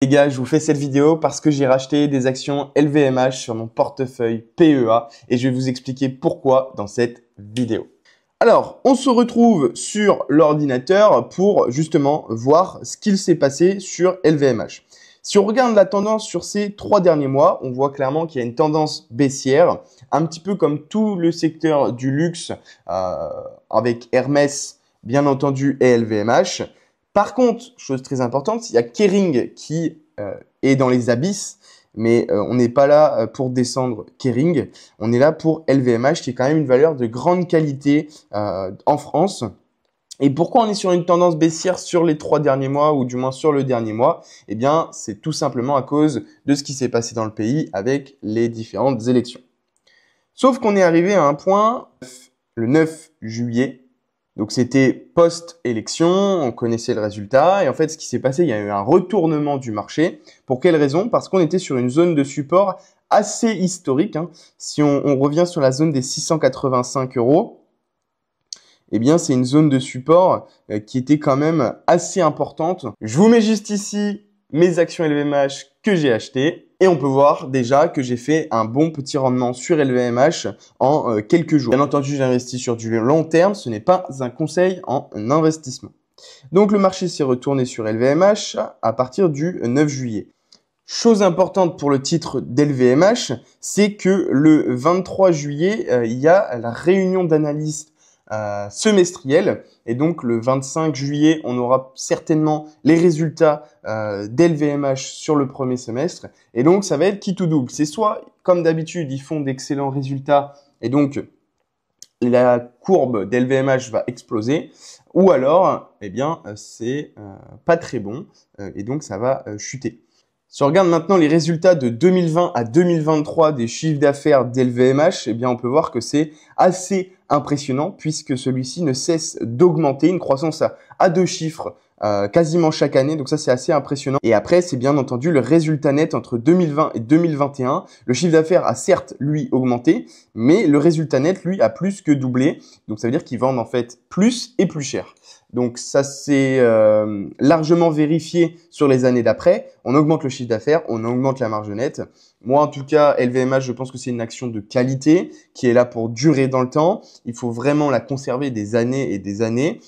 Les gars, je vous fais cette vidéo parce que j'ai racheté des actions LVMH sur mon portefeuille PEA et je vais vous expliquer pourquoi dans cette vidéo. Alors, on se retrouve sur l'ordinateur pour justement voir ce qu'il s'est passé sur LVMH. Si on regarde la tendance sur ces 3 derniers mois, on voit clairement qu'il y a une tendance baissière, un petit peu comme tout le secteur du luxe avec Hermès, bien entendu, et LVMH. Par contre, chose très importante, il y a Kering qui est dans les abysses, mais on n'est pas là pour descendre Kering, on est là pour LVMH qui est quand même une valeur de grande qualité en France. Et pourquoi on est sur une tendance baissière sur les 3 derniers mois, ou du moins sur le dernier mois? Eh bien, c'est tout simplement à cause de ce qui s'est passé dans le pays avec les différentes élections. Sauf qu'on est arrivé à un point, le 9 juillet, donc c'était post-élection, on connaissait le résultat, et en fait ce qui s'est passé, il y a eu un retournement du marché. Pour quelle raison? Parce qu'on était sur une zone de support assez historique. Si on revient sur la zone des 685 €, eh bien c'est une zone de support qui était quand même assez importante. Je vous mets juste ici mes actions LVMH que j'ai achetées. Et on peut voir déjà que j'ai fait un bon petit rendement sur LVMH en quelques jours. Bien entendu, j'investis sur du long terme. Ce n'est pas un conseil en investissement. Donc, le marché s'est retourné sur LVMH à partir du 9 juillet. Chose importante pour le titre d'LVMH, c'est que le 23 juillet, il y a la réunion d'analystes semestrielle. Et donc, le 25 juillet, on aura certainement les résultats d'LVMH sur le premier semestre. Et donc, ça va être qui tout double. C'est soit, comme d'habitude, ils font d'excellents résultats et donc la courbe d'LVMH va exploser. Ou alors, eh bien, c'est pas très bon et donc ça va chuter. Si on regarde maintenant les résultats de 2020 à 2023 des chiffres d'affaires d'LVMH, eh bien, on peut voir que c'est assez impressionnant puisque celui-ci ne cesse d'augmenter, une croissance à 2 chiffres quasiment chaque année. Donc ça, c'est assez impressionnant. Et après, c'est bien entendu le résultat net entre 2020 et 2021. Le chiffre d'affaires a certes, lui, augmenté, mais le résultat net, lui, a plus que doublé. Donc ça veut dire qu'ils vendent en fait plus et plus cher. Donc ça s'est largement vérifié sur les années d'après. On augmente le chiffre d'affaires, on augmente la marge nette. Moi, en tout cas, LVMH, je pense que c'est une action de qualité qui est là pour durer dans le temps. Il faut vraiment la conserver des années et des années.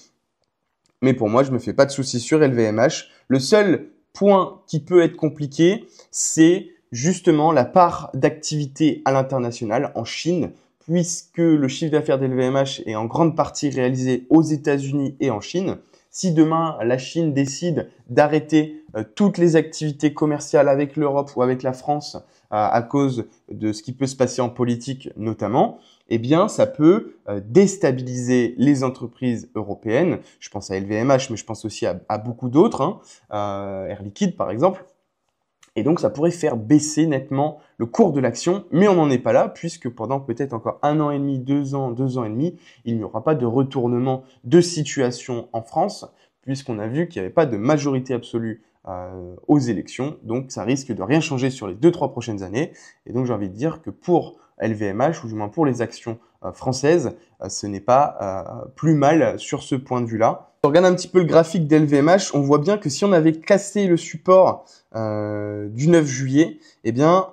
Mais pour moi, je me fais pas de soucis sur LVMH. Le seul point qui peut être compliqué, c'est justement la part d'activité à l'international en Chine, puisque le chiffre d'affaires d'LVMH est en grande partie réalisé aux États-Unis et en Chine. Si demain, la Chine décide d'arrêter toutes les activités commerciales avec l'Europe ou avec la France à cause de ce qui peut se passer en politique notamment, eh bien, ça peut déstabiliser les entreprises européennes. Je pense à LVMH, mais je pense aussi à beaucoup d'autres, Air Liquide par exemple. Et donc, ça pourrait faire baisser nettement le cours de l'action, mais on n'en est pas là, puisque pendant peut-être encore 1 an et demi, 2 ans et demi, il n'y aura pas de retournement de situation en France, puisqu'on a vu qu'il n'y avait pas de majorité absolue aux élections. Donc, ça risque de rien changer sur les 2-3 prochaines années. Et donc, j'ai envie de dire que pour LVMH, ou du moins pour les actions françaises, ce n'est pas plus mal sur ce point de vue-là. Si on regarde un petit peu le graphique d'LVMH, on voit bien que si on avait cassé le support du 9 juillet, eh bien,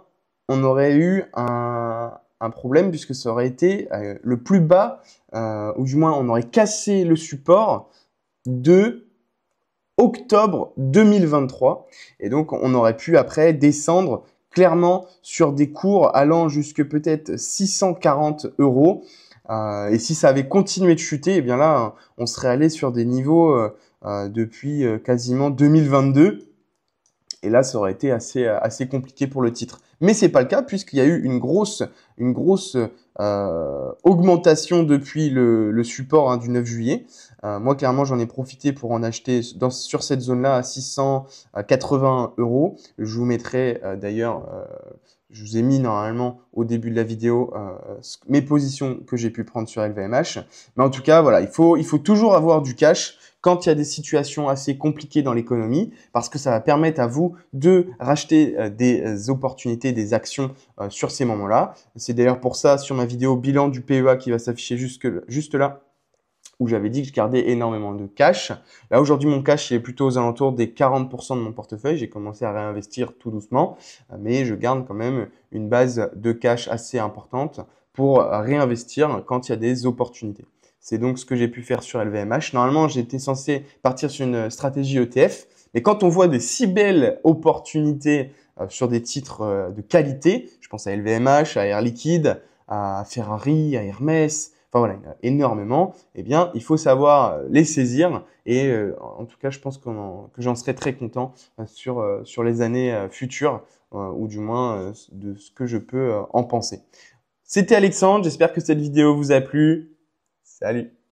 on aurait eu un problème puisque ça aurait été le plus bas, ou du moins on aurait cassé le support de octobre 2023. Et donc, on aurait pu après descendre clairement sur des cours allant jusque peut-être 640 €. Et si ça avait continué de chuter, eh bien là, on serait allé sur des niveaux depuis quasiment 2022. Et là, ça aurait été assez compliqué pour le titre. Mais c'est pas le cas puisqu'il y a eu une grosse augmentation depuis le support du 9 juillet. Moi, clairement, j'en ai profité pour en acheter sur cette zone-là à 680 €. Je vous mettrai d'ailleurs, je vous ai mis normalement au début de la vidéo mes positions que j'ai pu prendre sur LVMH. Mais en tout cas, voilà, il faut toujours avoir du cash quand il y a des situations assez compliquées dans l'économie, parce que ça va permettre à vous de racheter des opportunités, des actions sur ces moments-là. C'est d'ailleurs pour ça, sur ma vidéo bilan du PEA qui va s'afficher juste là, où j'avais dit que je gardais énormément de cash. Là, aujourd'hui, mon cash est plutôt aux alentours des 40% de mon portefeuille. J'ai commencé à réinvestir tout doucement, mais je garde quand même une base de cash assez importante pour réinvestir quand il y a des opportunités. C'est donc ce que j'ai pu faire sur LVMH. Normalement, j'étais censé partir sur une stratégie ETF, mais quand on voit des si belles opportunités sur des titres de qualité, je pense à LVMH, à Air Liquide, à Ferrari, à Hermès, enfin voilà, il y en a énormément, eh bien, il faut savoir les saisir et en tout cas, je pense que j'en serai très content sur les années futures ou du moins de ce que je peux en penser. C'était Alexandre, j'espère que cette vidéo vous a plu. Salut!